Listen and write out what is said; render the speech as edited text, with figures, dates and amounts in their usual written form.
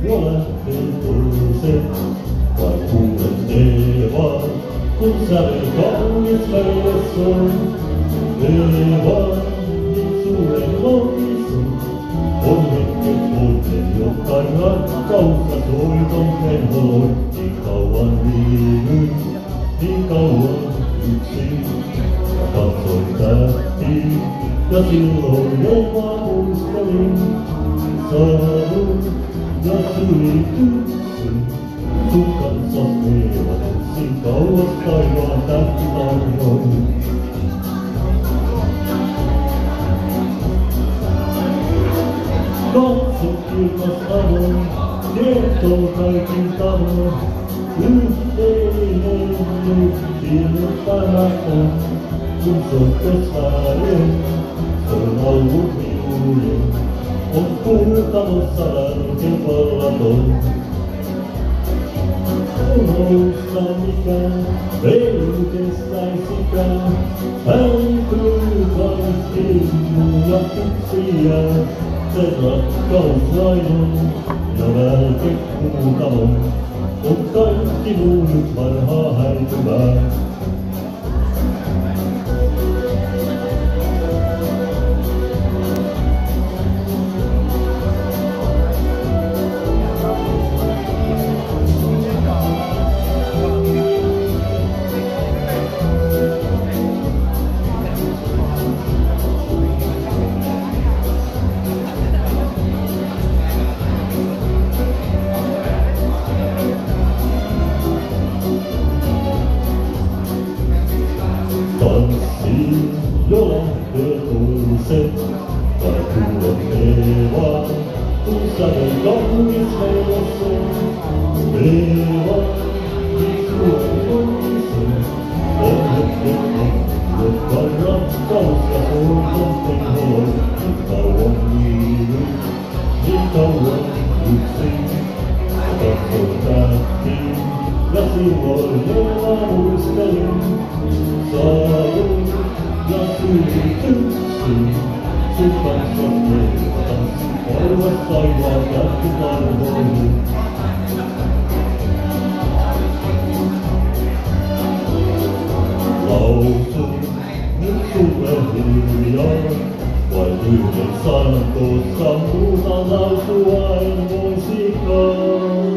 Jo lähtee toiset, vai kuulee vaan, kun sävel kaunis meille soi. Vaan, niin suuren loisun, on hetket muuten, jotka rakkautta soiton kello. Niin kauan viihyin, niin kauan yksin, ja katsoin tähtiin, ja silloin jo mä muistelin. Saadun ja sylityksin, sun kanssa heilatuksin kauas taivaan tähtitarjoin. Katso kirkas avoin, kertoo kaikin tavoin, yhteinen nyt tämä on, kun soittos äänen, se on laulu minulle. On kuultalossa rankepallaton. Nousta mikään, ei kestäisikään. Häipyy kaikki ja kupsia. Se rakkaus vain on ja välke kuultavon. On kaikki muu nyt varhaa häipymään. Tanssiin jo lähtee toiset, vai kuulee vaan, kun sävel kaunis meille soi. Vaan, niin suuren loisen, on hetket, jotka rakkaus ja soiton kello. Niin kauan viihyin, niin kauan yksin, katsoin tähtiin, ja silloin jo mä muistelin. Saadun ja sylityksin, sun kanssa heilatuksin, kauas taivaan tähtitarjoin. Lausun nyt sulle hiljaa, vain yhden sanan tuossa muuta lausua en voisikaan.